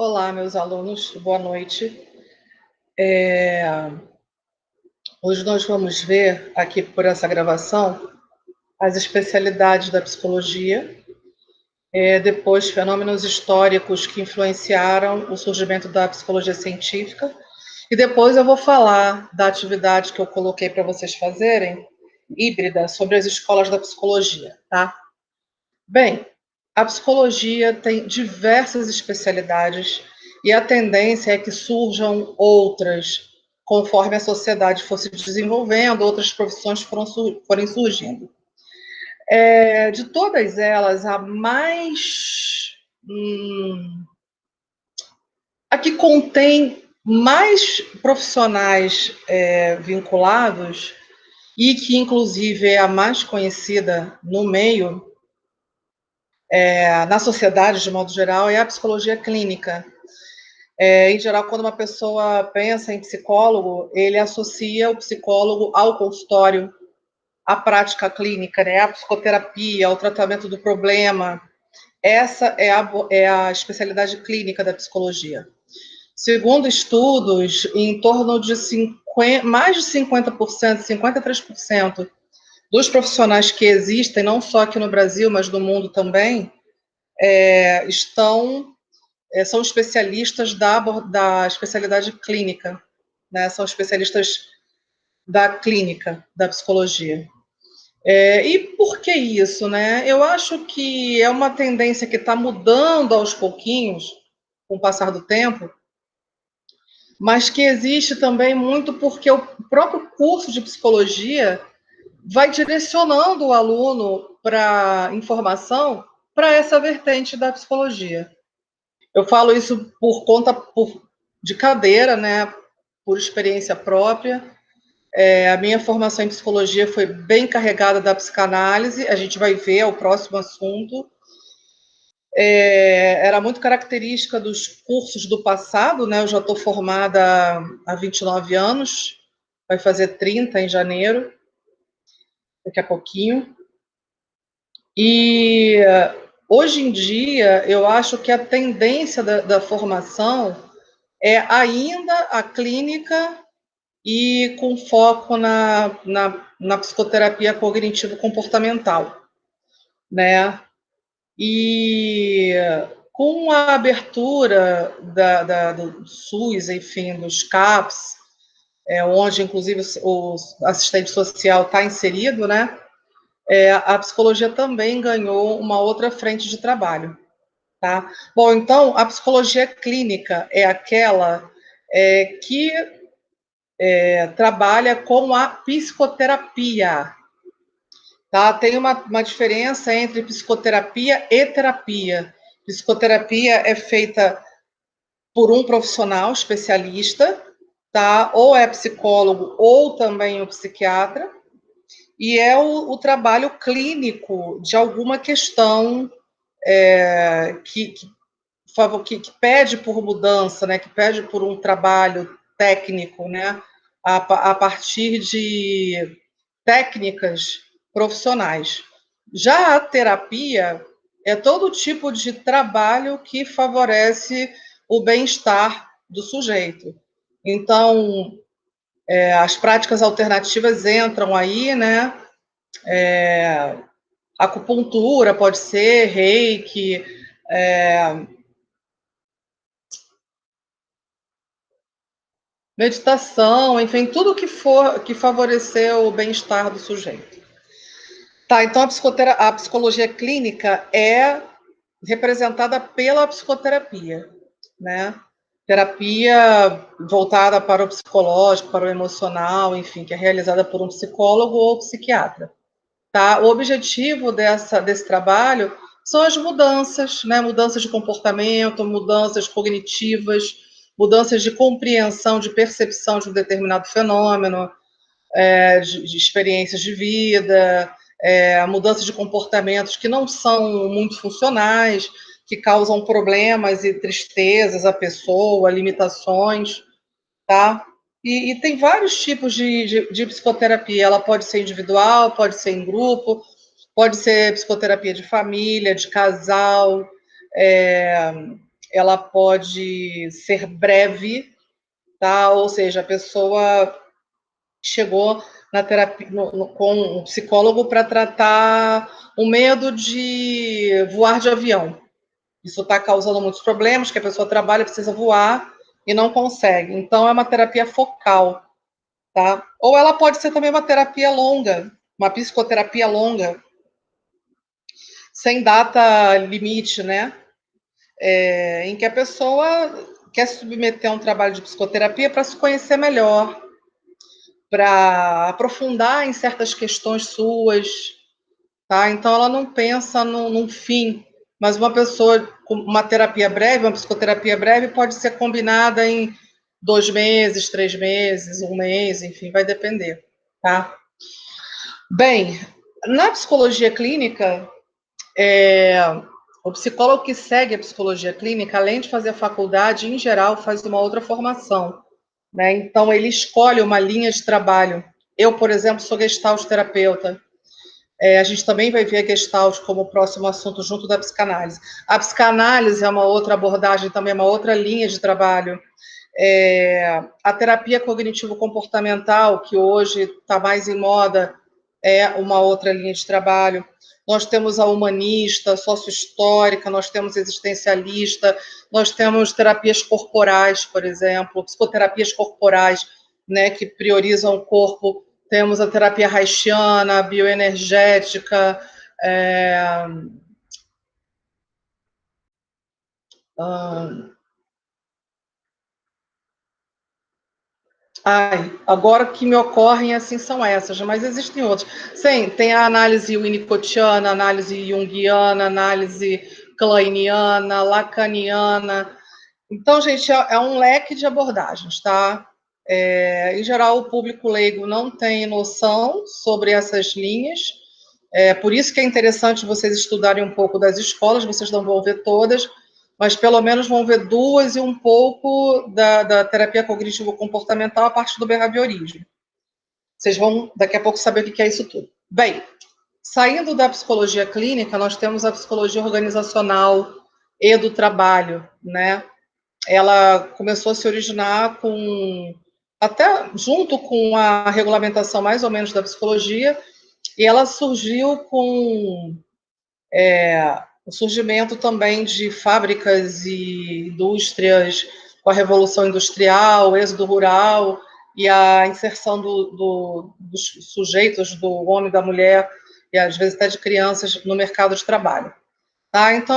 Olá, meus alunos, boa noite. Hoje nós vamos ver aqui por essa gravação as especialidades da psicologia, depois fenômenos históricos que influenciaram o surgimento da psicologia científica, e depois eu vou falar da atividade que eu coloquei para vocês fazerem, híbrida, sobre as escolas da psicologia, tá? Bem, a psicologia tem diversas especialidades e a tendência é que surjam outras conforme a sociedade for se desenvolvendo, outras profissões forem surgindo. De todas elas, a mais. A que contém mais profissionais vinculados e que, inclusive, é a mais conhecida no meio, na sociedade, de modo geral, é a psicologia clínica. Em geral, quando uma pessoa pensa em psicólogo, ele associa o psicólogo ao consultório, à prática clínica, né? À psicoterapia, ao tratamento do problema. Essa é a especialidade clínica da psicologia. Segundo estudos, em torno de mais de 50%, 53% dos profissionais que existem, não só aqui no Brasil, mas no mundo também, são especialistas da especialidade clínica, né? São especialistas da clínica, da psicologia. E por que isso, né? Eu acho que é uma tendência que está mudando aos pouquinhos, com o passar do tempo, mas que existe também muito porque o próprio curso de psicologia vai direcionando o aluno para informação para essa vertente da psicologia. Eu falo isso por conta de cadeira, né? Por experiência própria. A minha formação em psicologia foi bem carregada da psicanálise, a gente vai ver, é o próximo assunto. Era muito característica dos cursos do passado, né? Eu já estou formada há 29 anos, vai fazer 30 em janeiro, daqui a pouquinho. E hoje em dia, eu acho que a tendência da formação é ainda a clínica e com foco na psicoterapia cognitivo-comportamental, né? E com a abertura do SUS, enfim, dos CAPs, onde inclusive o assistente social está inserido, né? A psicologia também ganhou uma outra frente de trabalho, tá? Bom, então, a psicologia clínica é aquela que trabalha com a psicoterapia, tá? Tem uma diferença entre psicoterapia e terapia. Psicoterapia é feita por um profissional especialista, tá? Ou é psicólogo ou também o psiquiatra, e é o trabalho clínico de alguma questão que pede por mudança, né? Que pede por um trabalho técnico, né? A partir de técnicas profissionais. Já a terapia é todo tipo de trabalho que favorece o bem-estar do sujeito. Então, as práticas alternativas entram aí, né? Acupuntura pode ser, reiki, meditação, enfim, tudo que for que favorecer o bem-estar do sujeito. Tá, então a psicologia clínica é representada pela psicoterapia, né? Terapia voltada para o psicológico, para o emocional, enfim, que é realizada por um psicólogo ou psiquiatra, tá? O objetivo desse trabalho são as mudanças, né? Mudanças de comportamento, mudanças cognitivas, mudanças de compreensão, de percepção de um determinado fenômeno, de experiências de vida, mudança de comportamentos que não são muito funcionais, que causam problemas e tristezas à pessoa, limitações, tá? E tem vários tipos de psicoterapia. Ela pode ser individual, pode ser em grupo, pode ser psicoterapia de família, de casal, ela pode ser breve, tá? Ou seja, a pessoa chegou na terapia com um psicólogo para tratar o medo de voar de avião. Isso está causando muitos problemas, que a pessoa trabalha, precisa voar e não consegue. Então, é uma terapia focal, tá? Ou ela pode ser também uma terapia longa, uma psicoterapia longa, sem data limite, né? Em que a pessoa quer se submeter a um trabalho de psicoterapia para se conhecer melhor, para aprofundar em certas questões suas, tá? Então, ela não pensa num fim, mas uma pessoa com uma terapia breve, uma psicoterapia breve, pode ser combinada em 2 meses, 3 meses, 1 mês, enfim, vai depender, tá? Bem, na psicologia clínica, o psicólogo que segue a psicologia clínica, além de fazer a faculdade, em geral, faz uma outra formação, né? Então, ele escolhe uma linha de trabalho. Eu, por exemplo, sou gestalt terapeuta. A gente também vai ver a Gestalt como próximo assunto junto da psicanálise. A psicanálise é uma outra abordagem, também é uma outra linha de trabalho. A terapia cognitivo-comportamental, que hoje está mais em moda, é uma outra linha de trabalho. Nós temos a humanista, sócio-histórica, nós temos existencialista, nós temos terapias corporais, por exemplo, psicoterapias corporais, né, que priorizam o corpo. Temos a terapia haitiana, a bioenergética, agora que me ocorrem assim são essas, mas existem outras. Sim, tem a análise winnicottiana, análise junguiana, análise kleiniana, lacaniana. Então, gente, é um leque de abordagens, tá? Em geral, o público leigo não tem noção sobre essas linhas. Por isso que é interessante vocês estudarem um pouco das escolas, vocês não vão ver todas, mas pelo menos vão ver 2 e um pouco da terapia cognitivo-comportamental a partir do behaviorismo. Vocês vão, daqui a pouco, saber o que é isso tudo. Bem, saindo da psicologia clínica, nós temos a psicologia organizacional e do trabalho, né? Ela começou a se originar até junto com a regulamentação mais ou menos da psicologia, e ela surgiu com o surgimento também de fábricas e indústrias, com a Revolução Industrial, o êxodo rural e a inserção dos sujeitos, do homem e da mulher, e às vezes até de crianças, no mercado de trabalho. Tá? Então,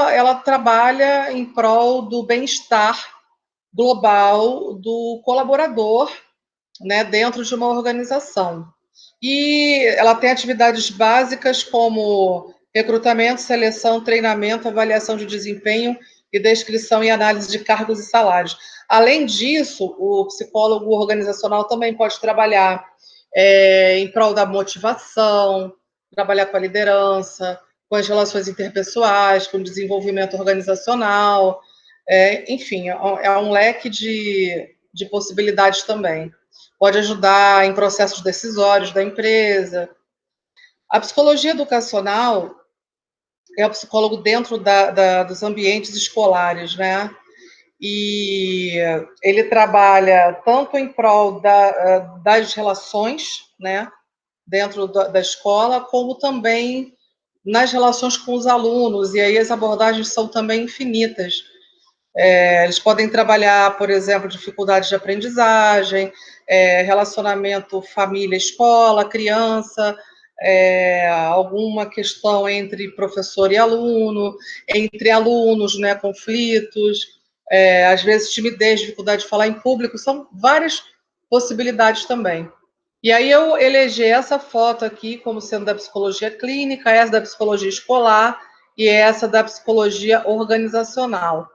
ela trabalha em prol do bem-estar global do colaborador, né, dentro de uma organização. E ela tem atividades básicas como recrutamento, seleção, treinamento, avaliação de desempenho e descrição e análise de cargos e salários. Além disso, o psicólogo organizacional também pode trabalhar em prol da motivação, trabalhar com a liderança, com as relações interpessoais, com o desenvolvimento organizacional, enfim, é um leque de possibilidades também. Pode ajudar em processos decisórios da empresa. A psicologia educacional é o psicólogo dentro dos ambientes escolares, né? E ele trabalha tanto em prol das relações, né, dentro da escola, como também nas relações com os alunos, e aí as abordagens são também infinitas. Eles podem trabalhar, por exemplo, dificuldades de aprendizagem, relacionamento família-escola, criança, alguma questão entre professor e aluno, entre alunos, né, conflitos, às vezes timidez, dificuldade de falar em público, são várias possibilidades também. E aí eu elegi essa foto aqui como sendo da psicologia clínica, essa da psicologia escolar e essa da psicologia organizacional.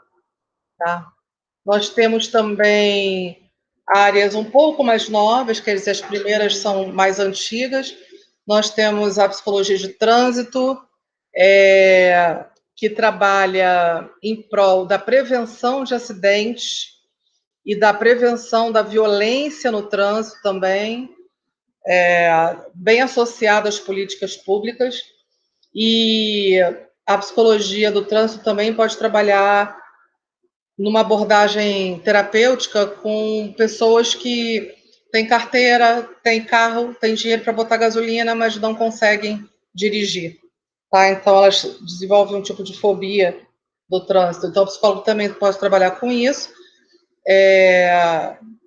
Tá? Nós temos também áreas um pouco mais novas, quer dizer, as primeiras são mais antigas. Nós temos a psicologia de trânsito, que trabalha em prol da prevenção de acidentes e da prevenção da violência no trânsito também, bem associada às políticas públicas. E a psicologia do trânsito também pode trabalhar numa abordagem terapêutica com pessoas que têm carteira, têm carro, têm dinheiro para botar gasolina, mas não conseguem dirigir. Tá? Então, elas desenvolvem um tipo de fobia do trânsito. Então, o psicólogo também pode trabalhar com isso.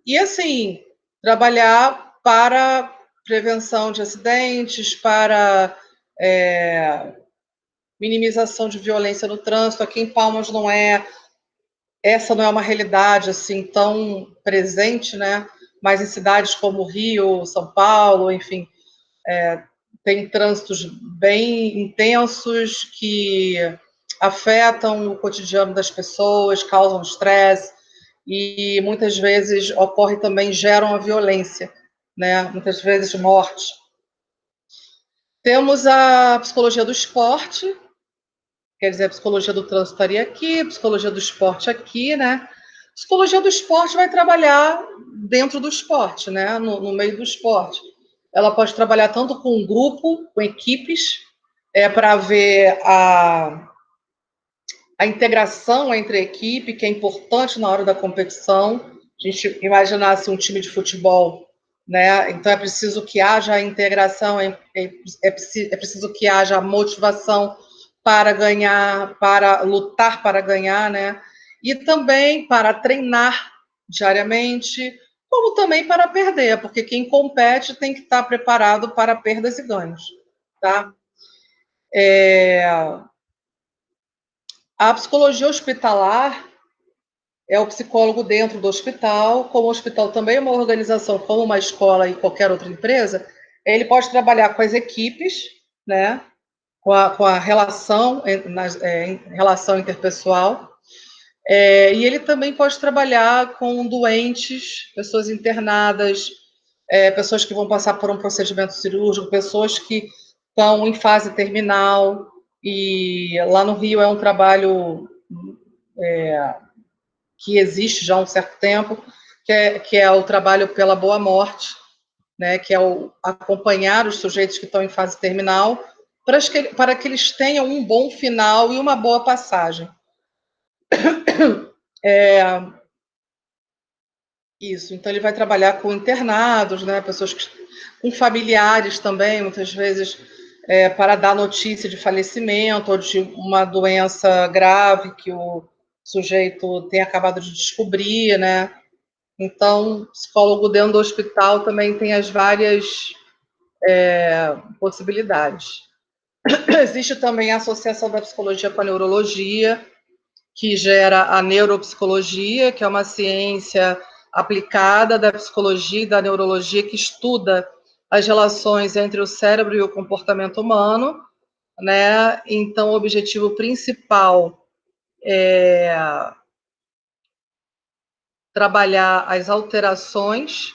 E, assim, trabalhar para prevenção de acidentes, para minimização de violência no trânsito. Aqui em Palmas essa não é uma realidade assim tão presente, né? Mas em cidades como Rio, São Paulo, enfim, tem trânsitos bem intensos que afetam o cotidiano das pessoas, causam estresse e muitas vezes ocorre também, geram a violência, né? Muitas vezes morte. Temos a psicologia do esporte, quer dizer, a psicologia do trânsito estaria aqui, a psicologia do esporte aqui, né? A psicologia do esporte vai trabalhar dentro do esporte, né? No meio do esporte. Ela pode trabalhar tanto com um grupo, com equipes, para ver a integração entre a equipe, que é importante na hora da competição. A gente imaginasse um time de futebol, né? Então é preciso que haja a integração, é preciso que haja a motivação para ganhar, para lutar para ganhar, né? E também para treinar diariamente, como também para perder, porque quem compete tem que estar preparado para perdas e ganhos, tá? A psicologia hospitalar é o psicólogo dentro do hospital, como o hospital também é uma organização, como uma escola e qualquer outra empresa, ele pode trabalhar com as equipes, né? Com a relação, relação interpessoal, e ele também pode trabalhar com doentes, pessoas internadas, pessoas que vão passar por um procedimento cirúrgico, pessoas que estão em fase terminal, e lá no Rio é um trabalho que existe já há um certo tempo, que é o trabalho pela boa morte, né, que é acompanhar os sujeitos que estão em fase terminal, para que eles tenham um bom final e uma boa passagem. Isso, então ele vai trabalhar com internados, né, pessoas com familiares também, muitas vezes, para dar notícia de falecimento ou de uma doença grave que o sujeito tem acabado de descobrir, né? Então, psicólogo dentro do hospital também tem as várias possibilidades. Existe também a associação da psicologia com a neurologia, que gera a neuropsicologia, que é uma ciência aplicada da psicologia e da neurologia que estuda as relações entre o cérebro e o comportamento humano, né? Então, o objetivo principal é trabalhar as alterações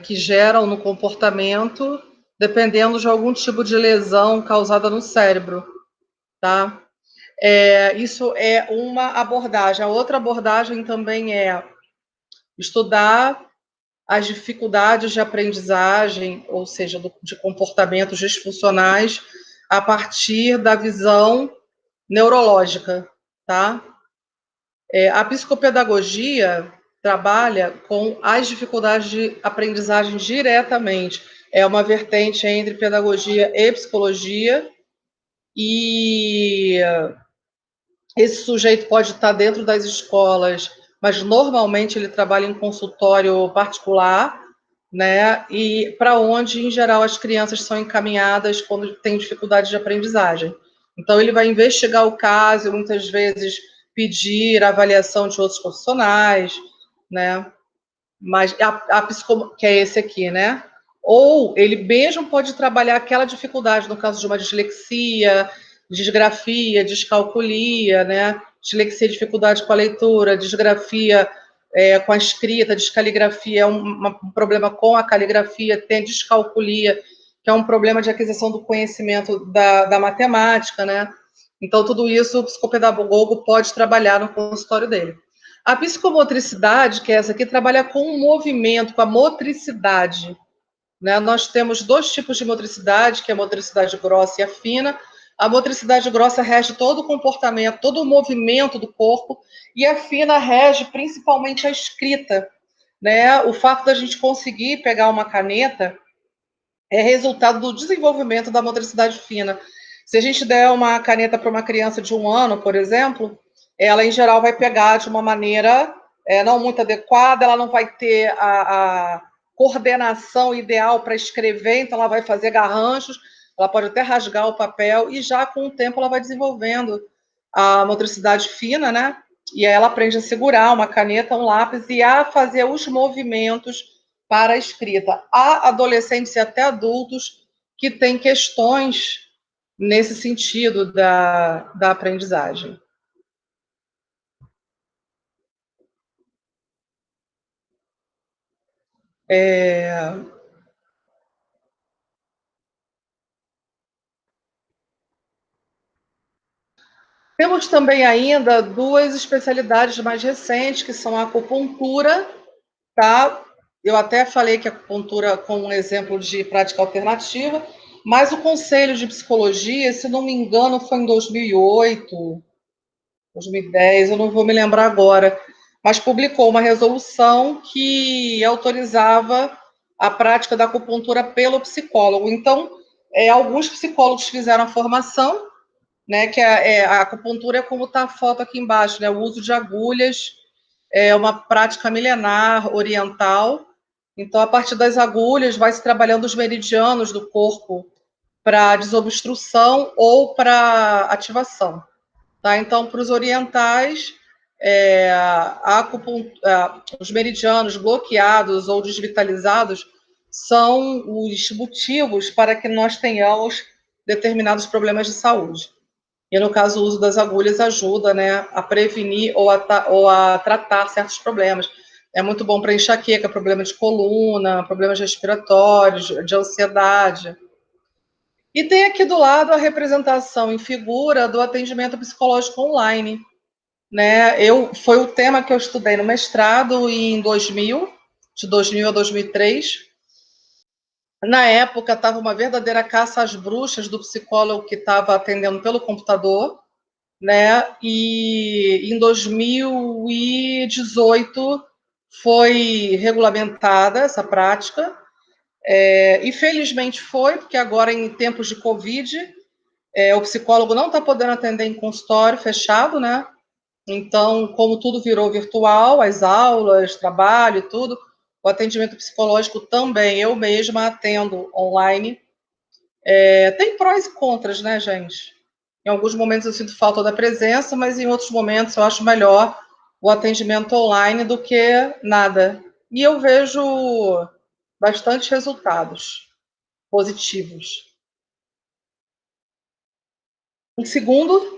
que geram no comportamento, dependendo de algum tipo de lesão causada no cérebro, tá? Isso é uma abordagem. A outra abordagem também é estudar as dificuldades de aprendizagem, ou seja, de comportamentos disfuncionais, a partir da visão neurológica, tá? A psicopedagogia trabalha com as dificuldades de aprendizagem diretamente. É uma vertente entre pedagogia e psicologia, e esse sujeito pode estar dentro das escolas, mas normalmente ele trabalha em consultório particular, né? E para onde, em geral, as crianças são encaminhadas quando têm dificuldade de aprendizagem. Então, ele vai investigar o caso, muitas vezes pedir a avaliação de outros profissionais, né? Mas que é esse aqui, né? Ou ele mesmo pode trabalhar aquela dificuldade, no caso de uma dislexia, disgrafia, descalculia, né? Dislexia, dificuldade com a leitura, disgrafia com a escrita, descaligrafia é um problema com a caligrafia, tem descalculia, que é um problema de aquisição do conhecimento da matemática, né? Então, tudo isso o psicopedagogo pode trabalhar no consultório dele. A psicomotricidade, que é essa aqui, trabalha com o movimento, com a motricidade, né? Nós temos dois tipos de motricidade, que é a motricidade grossa e a fina. A motricidade grossa rege todo o comportamento, todo o movimento do corpo, e a fina rege principalmente a escrita, né? O fato da gente conseguir pegar uma caneta é resultado do desenvolvimento da motricidade fina. Se a gente der uma caneta para uma criança de 1 ano, por exemplo, ela em geral vai pegar de uma maneira não muito adequada, ela não vai ter a coordenação ideal para escrever, então ela vai fazer garranchos, ela pode até rasgar o papel, e já com o tempo ela vai desenvolvendo a motricidade fina, né? E aí ela aprende a segurar uma caneta, um lápis e a fazer os movimentos para a escrita. Há adolescentes e até adultos que têm questões nesse sentido da aprendizagem. Temos também ainda duas especialidades mais recentes, que são a acupuntura, tá? Eu até falei que a acupuntura com um exemplo de prática alternativa, mas o Conselho de Psicologia, se não me engano, foi em 2008, 2010, eu não vou me lembrar agora, mas publicou uma resolução que autorizava a prática da acupuntura pelo psicólogo. Então, alguns psicólogos fizeram a formação, né, que a acupuntura é como está a foto aqui embaixo, né, o uso de agulhas, é uma prática milenar oriental. Então, a partir das agulhas, vai se trabalhando os meridianos do corpo para desobstrução ou para ativação. Tá? Então, para os orientais, os meridianos bloqueados ou desvitalizados são os motivos para que nós tenhamos determinados problemas de saúde. E, no caso, o uso das agulhas ajuda, né, a prevenir ou a tratar certos problemas. É muito bom para enxaqueca, problema de coluna, problemas respiratórios, de ansiedade. E tem aqui do lado a representação em figura do atendimento psicológico online, né? Foi o tema que eu estudei no mestrado em 2000, de 2000 a 2003. Na época, estava uma verdadeira caça às bruxas do psicólogo que estava atendendo pelo computador, né? E em 2018 foi regulamentada essa prática. E felizmente foi, porque agora, em tempos de Covid, o psicólogo não está podendo atender em consultório fechado, né? Então, como tudo virou virtual, as aulas, trabalho, tudo, o atendimento psicológico também, eu mesma atendo online. Tem prós e contras, né, gente? Em alguns momentos eu sinto falta da presença, mas em outros momentos eu acho melhor o atendimento online do que nada. E eu vejo bastante resultados positivos. Em segundo,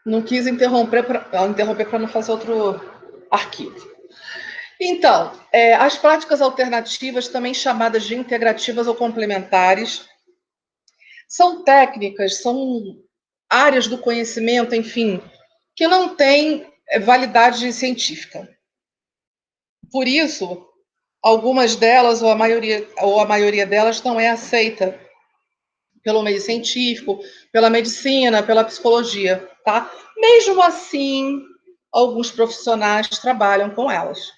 não quis interromper para não fazer outro arquivo. Então, as práticas alternativas, também chamadas de integrativas ou complementares, são técnicas, são áreas do conhecimento, enfim, que não têm validade científica. Por isso, algumas delas, ou a maioria delas, não é aceita pelo meio científico, pela medicina, pela psicologia, tá? Mesmo assim, alguns profissionais trabalham com elas.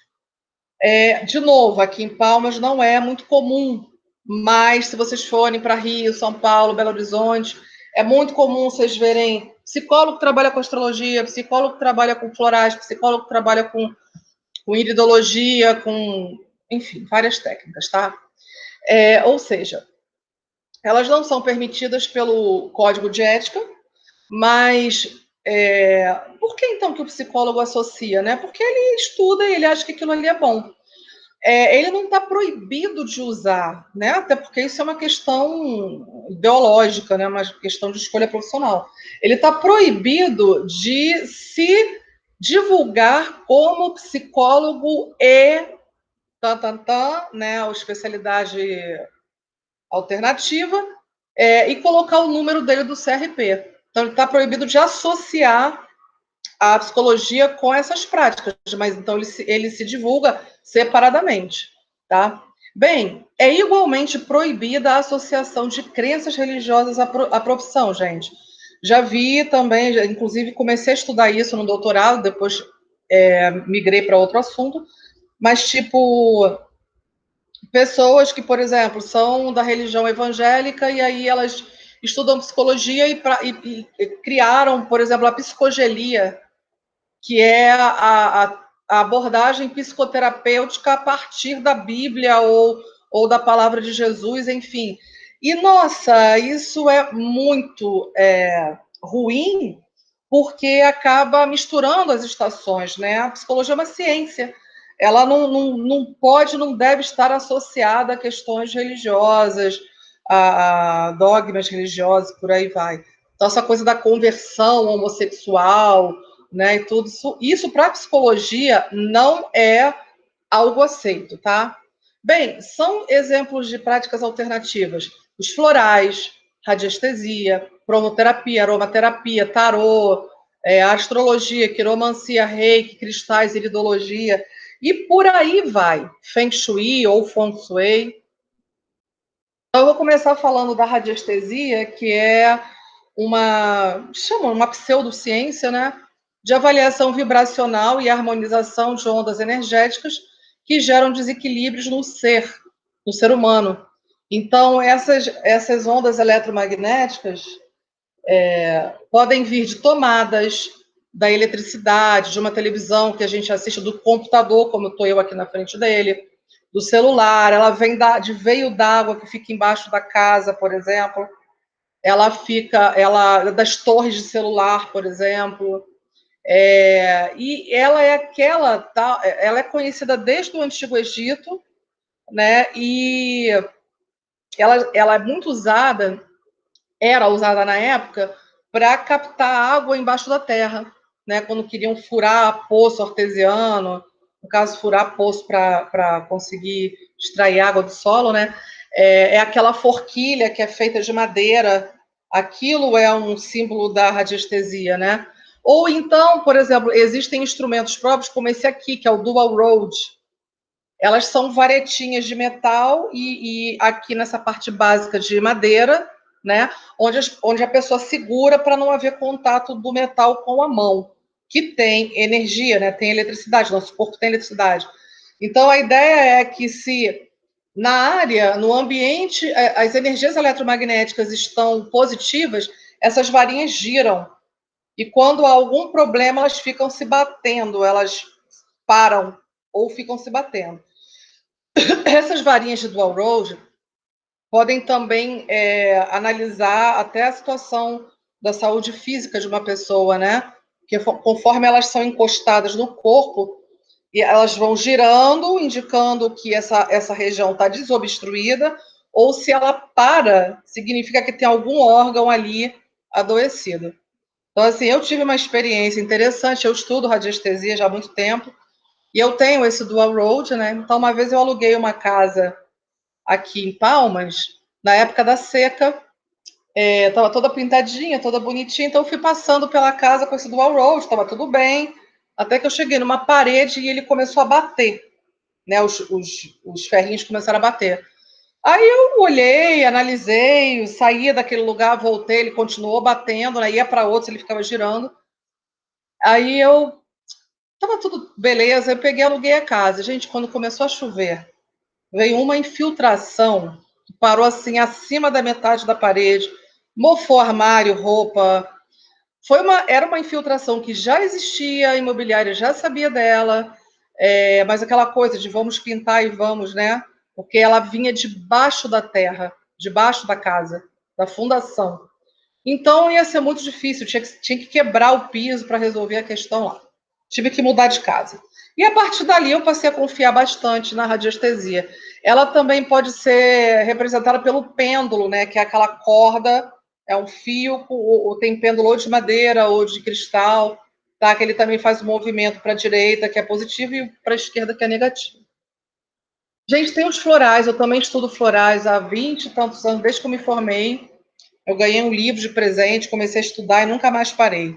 De novo, aqui em Palmas não é muito comum, mas se vocês forem para Rio, São Paulo, Belo Horizonte, é muito comum vocês verem psicólogo que trabalha com astrologia, psicólogo que trabalha com florais, psicólogo que trabalha com iridologia, enfim, várias técnicas, tá? Ou seja, elas não são permitidas pelo Código de Ética, mas por que então que o psicólogo associa, né? Porque ele estuda e ele acha que aquilo ali é bom. ele não está proibido de usar, né? Até porque isso é uma questão ideológica, né? Uma questão de escolha profissional. Ele está proibido de se divulgar como psicólogo e né? A especialidade alternativa e colocar o número dele do CRP. Então, ele está proibido de associar a psicologia com essas práticas, mas então ele se divulga separadamente, tá? Bem, é igualmente proibida a associação de crenças religiosas à profissão, gente. Já vi também, inclusive comecei a estudar isso no doutorado, depois migrei para outro assunto, mas tipo pessoas que, por exemplo, são da religião evangélica e aí elas estudam psicologia e criaram, por exemplo, a psicogelia, que é a abordagem psicoterapêutica a partir da Bíblia ou da palavra de Jesus, enfim. E, nossa, isso é muito ruim, porque acaba misturando as estações, né? A psicologia é uma ciência. Ela não pode, não deve estar associada a questões religiosas, a dogmas religiosos, por aí vai. Então, essa coisa da conversão homossexual, né, e tudo isso para a psicologia não é algo aceito, tá? Bem, são exemplos de práticas alternativas: os florais, radiestesia, cromoterapia, aromaterapia, tarô, astrologia, quiromancia, reiki, cristais, iridologia, e por aí vai. Feng Shui ou Feng Shui. Então, eu vou começar falando da radiestesia, que é uma pseudociência, né, de avaliação vibracional e harmonização de ondas energéticas que geram desequilíbrios no ser humano. Então, essas ondas eletromagnéticas podem vir de tomadas, da eletricidade, de uma televisão que a gente assiste, do computador, como estou eu aqui na frente dele, do celular, ela vem de veio d'água que fica embaixo da casa, por exemplo, ela das torres de celular, por exemplo, e ela ela é conhecida desde o Antigo Egito, né? E ela é muito usada, era usada na época para captar água embaixo da terra, né? Quando queriam furar poço artesiano, no caso furar poço para conseguir extrair água do solo, né? É aquela forquilha que é feita de madeira. Aquilo é um símbolo da radiestesia, né? Ou então, por exemplo, existem instrumentos próprios, como esse aqui, que é o Dual Rode. Elas são varetinhas de metal e aqui nessa parte básica de madeira, né? Onde a pessoa segura para não haver contato do metal com a mão, que tem energia, né? Tem eletricidade, nosso corpo tem eletricidade. Então a ideia é que se na área, no ambiente, as energias eletromagnéticas estão positivas, essas varinhas giram. E quando há algum problema, elas ficam se batendo, elas param ou ficam se batendo. Essas varinhas de dual rode podem também analisar até a situação da saúde física de uma pessoa, né? Porque conforme elas são encostadas no corpo, e elas vão girando, indicando que essa região está desobstruída, ou se ela para, significa que tem algum órgão ali adoecido. Então, assim, eu tive uma experiência interessante, eu estudo radiestesia já há muito tempo, e eu tenho esse dual rode, né? Então, uma vez eu aluguei uma casa aqui em Palmas, na época da seca, estava toda pintadinha, toda bonitinha, então eu fui passando pela casa com esse dual rode, estava tudo bem, até que eu cheguei numa parede e ele começou a bater, né? Os ferrinhos começaram a bater. Aí eu olhei, analisei, saía daquele lugar, voltei, ele continuou batendo, né? Ia para outros, ele ficava girando. Aí eu tava tudo beleza, eu peguei e aluguei a casa. Gente, quando começou a chover, veio uma infiltração que parou assim acima da metade da parede, mofou armário, roupa. Era uma infiltração que já existia, a imobiliária já sabia dela, mas aquela coisa de vamos pintar e vamos, né? Porque ela vinha debaixo da terra, debaixo da casa, da fundação. Então ia ser muito difícil, tinha que quebrar o piso para resolver a questão lá. Tive que mudar de casa. E a partir dali eu passei a confiar bastante na radiestesia. Ela também pode ser representada pelo pêndulo, né? Que é aquela corda, é um fio, ou tem pêndulo ou de madeira ou de cristal, tá? Que ele também faz o movimento para a direita, que é positivo, e para a esquerda, que é negativo. Gente, tem os florais, eu também estudo florais há 20 e tantos anos, desde que eu me formei. Eu ganhei um livro de presente, comecei a estudar e nunca mais parei.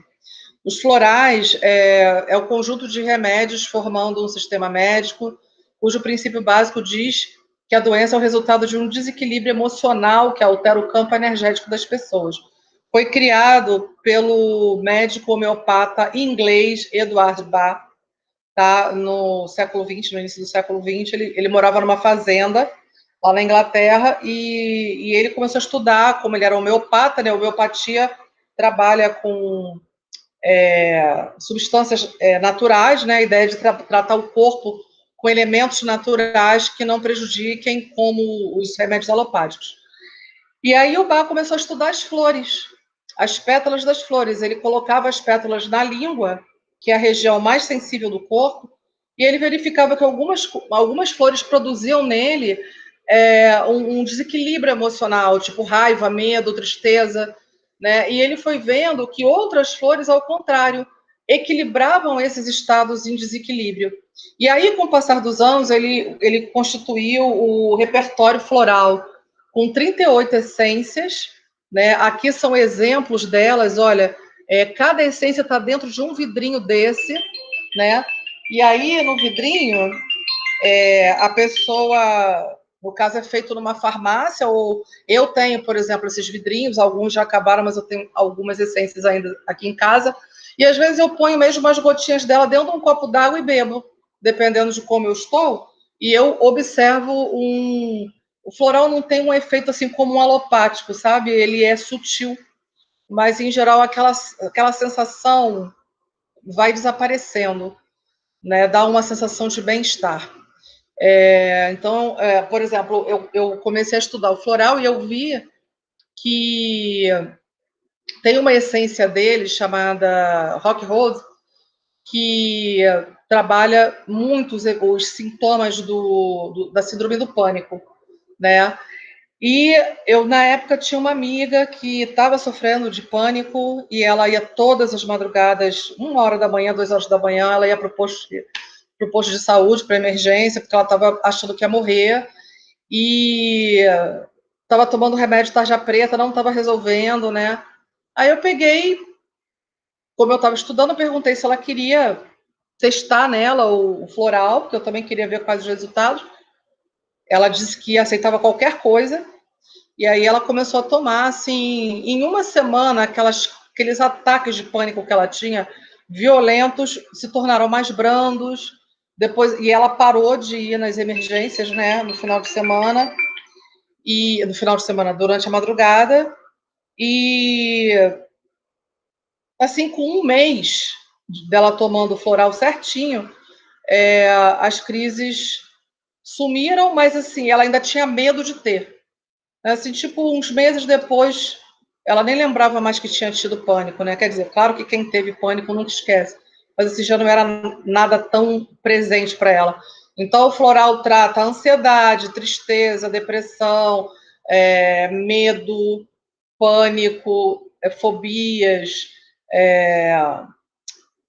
Os florais é o conjunto de remédios formando um sistema médico, cujo princípio básico diz que a doença é o resultado de um desequilíbrio emocional que altera o campo energético das pessoas. Foi criado pelo médico homeopata inglês Edward Bach, tá? No século XX, no início do século XX. Ele morava numa fazenda lá na Inglaterra e ele começou a estudar, como ele era homeopata, né? A homeopatia trabalha com substâncias naturais, né? A ideia de tratar o corpo com elementos naturais que não prejudiquem, como os remédios alopáticos. E aí o Bach começou a estudar as flores, as pétalas das flores. Ele colocava as pétalas na língua, que é a região mais sensível do corpo, e ele verificava que algumas flores produziam nele um desequilíbrio emocional, tipo raiva, medo, tristeza, né? E ele foi vendo que outras flores, ao contrário, equilibravam esses estados em desequilíbrio. E aí, com o passar dos anos, ele constituiu o repertório floral, com 38 essências, né? Aqui são exemplos delas, olha, cada essência está dentro de um vidrinho desse, né? E aí, no vidrinho, a pessoa, no caso, é feito numa farmácia, ou eu tenho, por exemplo, esses vidrinhos, alguns já acabaram, mas eu tenho algumas essências ainda aqui em casa, e às vezes eu ponho mesmo umas gotinhas dela dentro de um copo d'água e bebo, dependendo de como eu estou, e eu observo o floral não tem um efeito assim como um alopático, sabe? Ele é sutil, mas em geral aquela sensação vai desaparecendo, né? Dá uma sensação de bem-estar. Então, por exemplo, eu comecei a estudar o floral e eu vi que tem uma essência dele chamada Rock Rose que trabalha muito os sintomas da síndrome do pânico, né? E eu, na época, tinha uma amiga que estava sofrendo de pânico e ela ia todas as madrugadas, 1 hora da manhã, 2 horas da manhã, ela ia para o posto de saúde, para emergência, porque ela estava achando que ia morrer e estava tomando remédio tarja preta, não estava resolvendo, né? Aí eu peguei, como eu estava estudando, eu perguntei se ela queria testar nela o floral, porque eu também queria ver quais os resultados. Ela disse que aceitava qualquer coisa. E aí ela começou a tomar, assim, em uma semana, aqueles ataques de pânico que ela tinha, violentos, se tornaram mais brandos. Depois, e ela parou de ir nas emergências, né, no final de semana, durante a madrugada, e assim, com um mês dela tomando o floral certinho, as crises sumiram, mas assim, ela ainda tinha medo de ter. Assim, tipo, uns meses depois, ela nem lembrava mais que tinha tido pânico, né? Quer dizer, claro que quem teve pânico nunca esquece, mas assim, já não era nada tão presente para ela. Então, o floral trata ansiedade, tristeza, depressão, medo, pânico, fobias, é,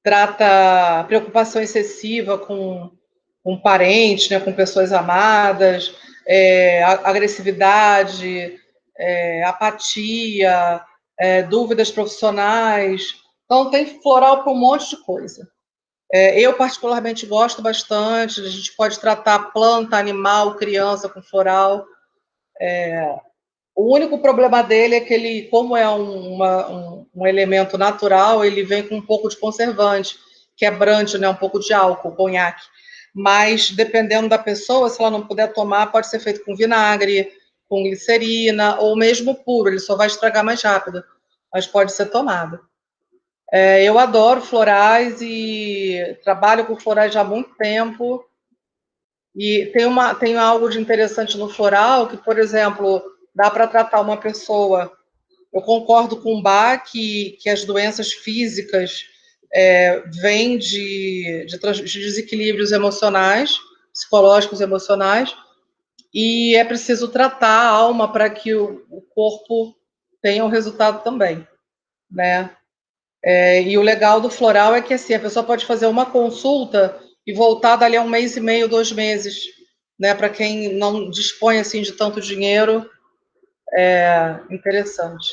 trata preocupação excessiva com parentes, né, com pessoas amadas, agressividade, apatia, dúvidas profissionais. Então, tem floral para um monte de coisa. Eu, particularmente, gosto bastante. A gente pode tratar planta, animal, criança com floral. O único problema dele é que ele, como é um elemento natural, ele vem com um pouco de conservante, quebrante, né, um pouco de álcool, conhaque. Mas, dependendo da pessoa, se ela não puder tomar, pode ser feito com vinagre, com glicerina, ou mesmo puro, ele só vai estragar mais rápido, mas pode ser tomado. Eu adoro florais e trabalho com florais já há muito tempo. E tem algo de interessante no floral que, por exemplo, dá para tratar uma pessoa. Eu concordo com o Bach que as doenças físicas vem de desequilíbrios emocionais, psicológicos e emocionais, e é preciso tratar a alma para que o corpo tenha um resultado também, né? E o legal do floral é que assim, a pessoa pode fazer uma consulta e voltar dali a 1 mês e meio, 2 meses, né? Para quem não dispõe assim de tanto dinheiro, é interessante.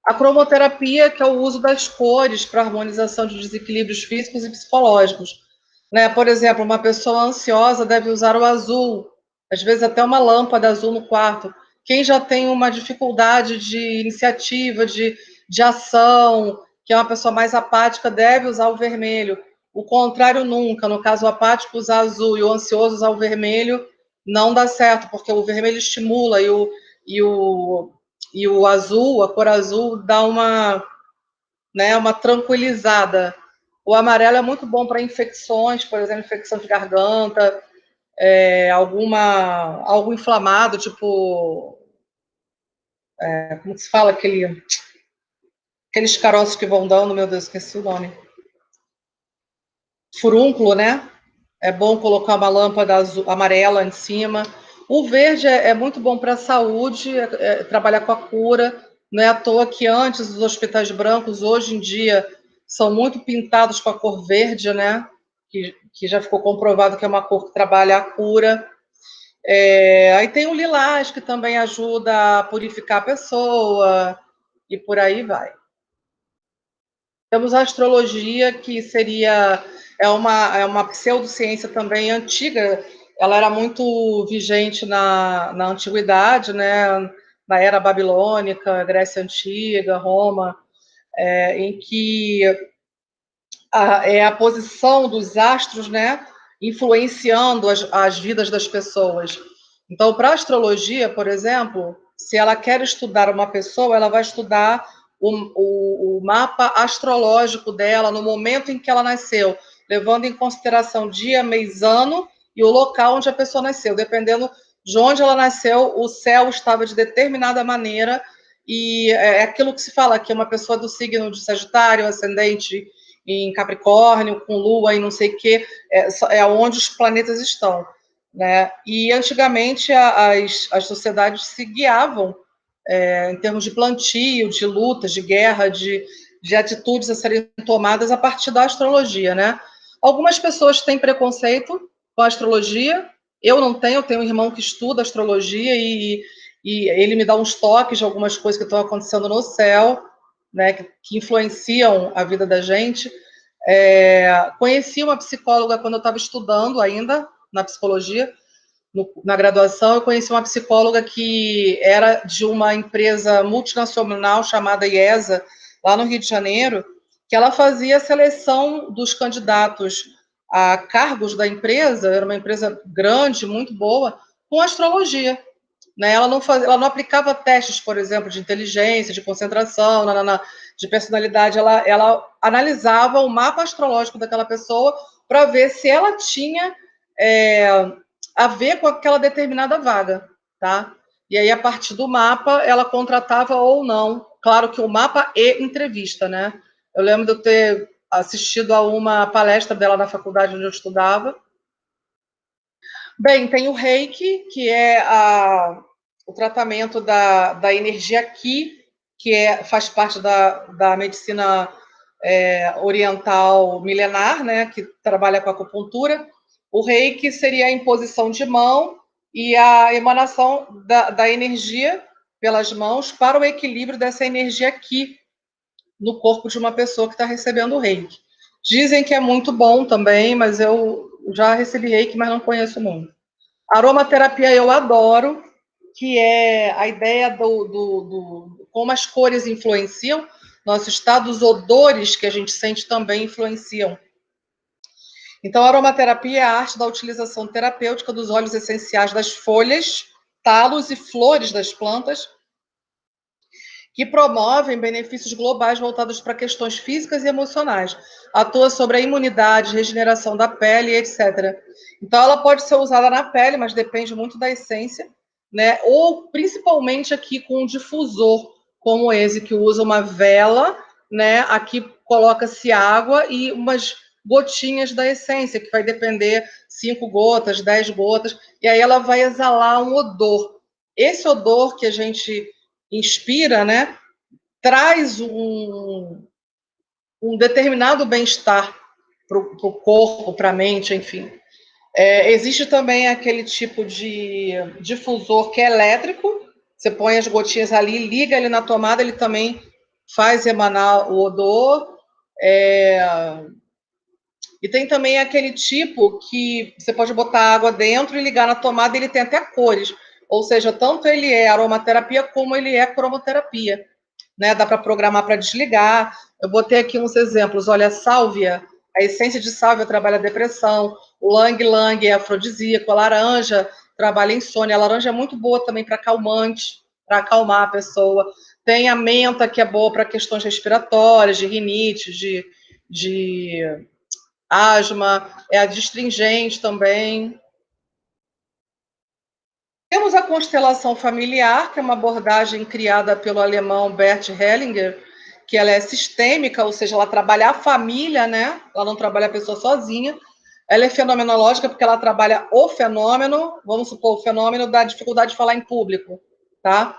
A cromoterapia, que é o uso das cores para harmonização de desequilíbrios físicos e psicológicos, né? Por exemplo, uma pessoa ansiosa deve usar o azul, às vezes até uma lâmpada azul no quarto. Quem já tem uma dificuldade de iniciativa, de ação, que é uma pessoa mais apática, deve usar o vermelho. O contrário nunca, no caso o apático usar azul e o ansioso usar o vermelho, não dá certo, porque o vermelho estimula e o azul, a cor azul, dá uma tranquilizada. O amarelo é muito bom para infecções, por exemplo, infecção de garganta, algo inflamado, tipo, como se fala, aqueles caroços que vão dando, meu Deus, esqueci o nome. Furúnculo, né? É bom colocar uma lâmpada azul, amarela em cima. O verde é muito bom para a saúde, trabalhar com a cura. Não é à toa que antes os hospitais brancos, hoje em dia, são muito pintados com a cor verde, né? Que já ficou comprovado que é uma cor que trabalha a cura. Aí tem o lilás, que também ajuda a purificar a pessoa, e por aí vai. Temos a astrologia, que é uma pseudociência também antiga, ela era muito vigente na antiguidade, né? Na era babilônica, Grécia Antiga, Roma, em que a posição dos astros, né, influenciando as vidas das pessoas. Então, para a astrologia, por exemplo, se ela quer estudar uma pessoa, ela vai estudar o mapa astrológico dela no momento em que ela nasceu, levando em consideração dia, mês, ano e o local onde a pessoa nasceu. Dependendo de onde ela nasceu, o céu estava de determinada maneira, e é aquilo que se fala, que uma pessoa do signo de Sagitário, ascendente em Capricórnio, com Lua e não sei o quê, é onde os planetas estão, né? E antigamente as sociedades se guiavam em termos de plantio, de lutas, de guerra, de atitudes a serem tomadas a partir da astrologia, né? Algumas pessoas têm preconceito com a astrologia, eu não tenho, eu tenho um irmão que estuda astrologia e ele me dá uns toques de algumas coisas que estão acontecendo no céu, né, que influenciam a vida da gente. Conheci uma psicóloga quando eu estava estudando ainda na psicologia, na graduação. Eu conheci uma psicóloga que era de uma empresa multinacional chamada IESA, lá no Rio de Janeiro, que ela fazia a seleção dos candidatos a cargos da empresa, era uma empresa grande, muito boa, com astrologia. Né? Ela não aplicava testes, por exemplo, de inteligência, de concentração, de personalidade. Ela analisava o mapa astrológico daquela pessoa para ver se ela tinha a ver com aquela determinada vaga, tá? E aí, a partir do mapa, ela contratava ou não. Claro que o mapa e entrevista, né? Eu lembro de eu ter assistido a uma palestra dela na faculdade onde eu estudava. Bem, tem o Reiki, que é o tratamento da energia Qi, que faz parte da medicina oriental milenar, né, que trabalha com a acupuntura. O Reiki seria a imposição de mão e a emanação da energia pelas mãos para o equilíbrio dessa energia Qi no corpo de uma pessoa que está recebendo o Reiki. Dizem que é muito bom também, mas eu já recebi Reiki, mas não conheço muito. Aromaterapia eu adoro, que é a ideia do como as cores influenciam nosso estado, os odores que a gente sente também influenciam. Então, a aromaterapia é a arte da utilização terapêutica dos óleos essenciais das folhas, talos e flores das plantas, que promovem benefícios globais voltados para questões físicas e emocionais. Atua sobre a imunidade, regeneração da pele, etc. Então, ela pode ser usada na pele, mas depende muito da essência, né? Ou principalmente aqui com um difusor, como esse, que usa uma vela, né? Aqui coloca-se água e umas gotinhas da essência, que vai depender 5 gotas, 10 gotas, e aí ela vai exalar um odor. Esse odor que a gente inspira, né, traz um determinado bem-estar para o corpo, para a mente, enfim. Existe também aquele tipo de difusor que é elétrico, você põe as gotinhas ali, liga ele na tomada, ele também faz emanar o odor. E tem também aquele tipo que você pode botar água dentro e ligar na tomada, ele tem até cores. Ou seja, tanto ele é aromaterapia como ele é cromoterapia. Né? Dá para programar para desligar. Eu botei aqui uns exemplos. Olha, a sálvia, a essência de sálvia trabalha a depressão, o lang-lang é afrodisíaco, a laranja trabalha a insônia. A laranja é muito boa também para calmante, para acalmar a pessoa. Tem a menta, que é boa para questões respiratórias, de rinite, de asma, é a astringente também. Temos a constelação familiar, que é uma abordagem criada pelo alemão Bert Hellinger, que ela é sistêmica, ou seja, ela trabalha a família, né? Ela não trabalha a pessoa sozinha. Ela é fenomenológica porque ela trabalha o fenômeno, vamos supor, o fenômeno da dificuldade de falar em público, tá?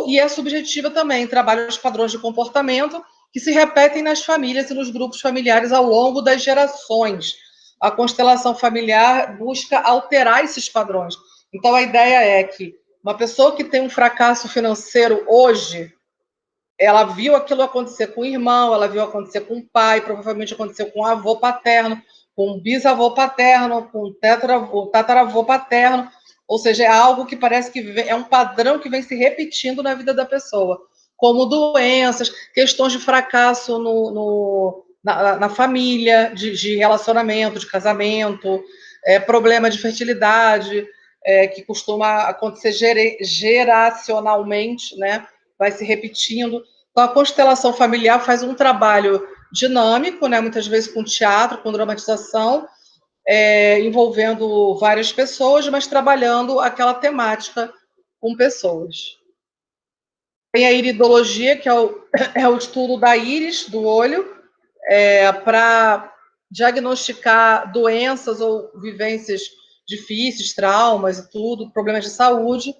E é subjetiva também, trabalha os padrões de comportamento que se repetem nas famílias e nos grupos familiares ao longo das gerações. A constelação familiar busca alterar esses padrões. Então, a ideia é que uma pessoa que tem um fracasso financeiro hoje, ela viu aquilo acontecer com o irmão, ela viu acontecer com o pai, provavelmente aconteceu com o avô paterno, com o bisavô paterno, com o tataravô paterno, ou seja, é algo que parece que é um padrão que vem se repetindo na vida da pessoa, como doenças, questões de fracasso na família, de relacionamento, de casamento, problema de fertilidade, que costuma acontecer geracionalmente, né? Vai se repetindo. Então, a constelação familiar faz um trabalho dinâmico, né? Muitas vezes com teatro, com dramatização, envolvendo várias pessoas, mas trabalhando aquela temática com pessoas. Tem a iridologia, que é o estudo da íris, do olho, para diagnosticar doenças ou vivências difíceis, traumas e tudo, problemas de saúde,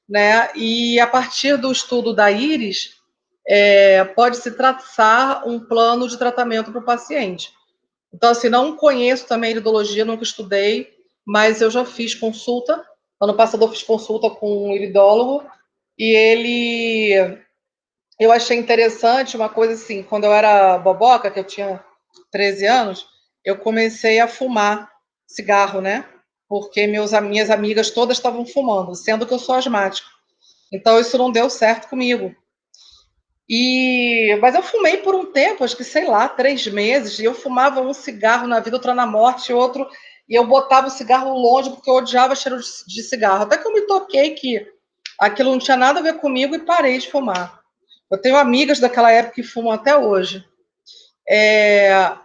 né? E a partir do estudo da íris, pode-se traçar um plano de tratamento para o paciente. Então, assim, não conheço também iridologia, nunca estudei, mas eu já fiz consulta. Ano passado eu fiz consulta com um iridólogo e eu achei interessante uma coisa assim, quando eu era boboca, que eu tinha 13 anos, eu comecei a fumar cigarro, né? Porque minhas amigas todas estavam fumando, sendo que eu sou asmática. Então isso não deu certo comigo. Mas eu fumei por um tempo, acho que sei lá, 3 meses, e eu fumava um cigarro na vida, outro na morte, outro, e eu botava o cigarro longe porque eu odiava cheiro de cigarro. Até que eu me toquei que aquilo não tinha nada a ver comigo e parei de fumar. Eu tenho amigas daquela época que fumam até hoje.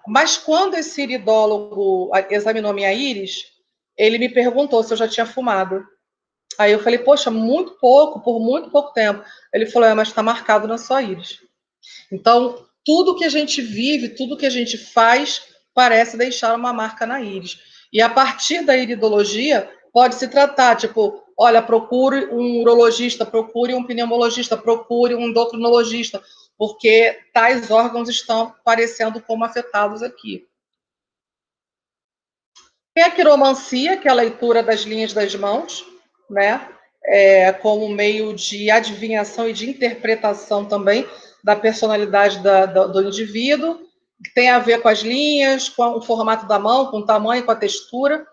Mas quando esse iridólogo examinou minha íris, ele me perguntou se eu já tinha fumado. Aí eu falei, poxa, muito pouco, por muito pouco tempo. Ele falou, mas está marcado na sua íris. Então, tudo que a gente vive, tudo que a gente faz, parece deixar uma marca na íris. E a partir da iridologia, pode se tratar, tipo, olha, procure um urologista, procure um pneumologista, procure um endocrinologista, porque tais órgãos estão parecendo como afetados aqui. Tem a quiromancia, que é a leitura das linhas das mãos, né? Como meio de adivinhação e de interpretação também da personalidade do indivíduo, que tem a ver com as linhas, com o formato da mão, com o tamanho, com a textura,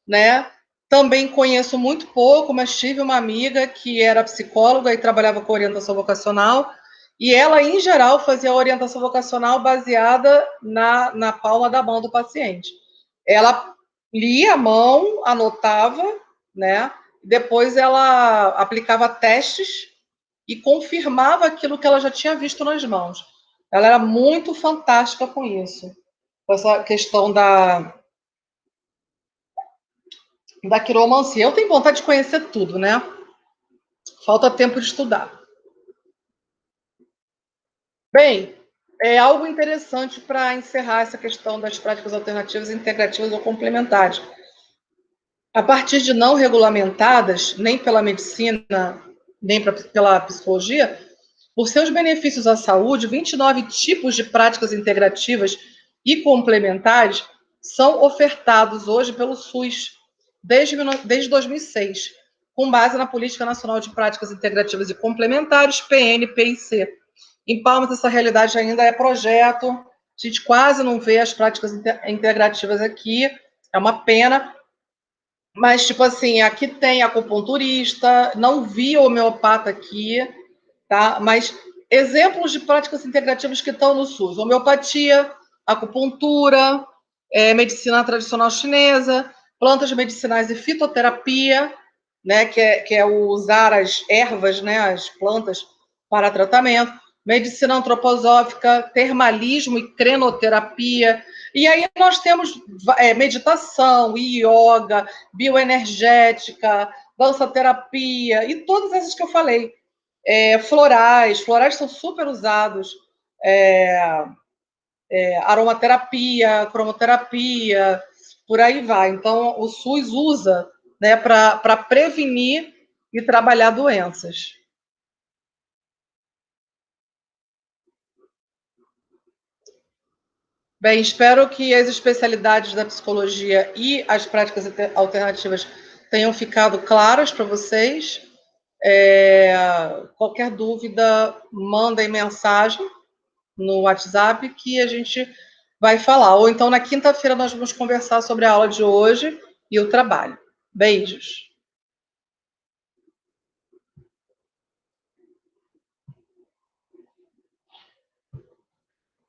né? Também conheço muito pouco, mas tive uma amiga que era psicóloga e trabalhava com orientação vocacional, e ela, em geral, fazia a orientação vocacional baseada na palma da mão do paciente. Ela lia a mão, anotava, né? Depois ela aplicava testes e confirmava aquilo que ela já tinha visto nas mãos. Ela era muito fantástica com isso, com essa questão da quiromancia. Eu tenho vontade de conhecer tudo, né? Falta tempo de estudar. Bem, é algo interessante para encerrar essa questão das práticas alternativas, integrativas ou complementares. A partir de não regulamentadas, nem pela medicina, nem pela psicologia, por seus benefícios à saúde, 29 tipos de práticas integrativas e complementares são ofertados hoje pelo SUS desde 2006, com base na Política Nacional de Práticas Integrativas e Complementares, PNPIC. Em Palmas, essa realidade ainda é projeto, a gente quase não vê as práticas integrativas aqui, é uma pena, mas, tipo assim, aqui tem acupunturista, não vi homeopata aqui, tá? Mas exemplos de práticas integrativas que estão no SUS: homeopatia, acupuntura, medicina tradicional chinesa, plantas medicinais e fitoterapia, né? Que é usar as ervas, né? As plantas para tratamento, medicina antroposófica, termalismo e crenoterapia. E aí nós temos meditação, yoga, bioenergética, dança-terapia e todas essas que eu falei. Florais são super usados, aromaterapia, cromoterapia, por aí vai. Então, o SUS usa, né, para prevenir e trabalhar doenças. Bem, espero que as especialidades da psicologia e as práticas alternativas tenham ficado claras para vocês. Qualquer dúvida, mandem mensagem no WhatsApp que a gente vai falar. Ou então, na quinta-feira, nós vamos conversar sobre a aula de hoje e o trabalho. Beijos.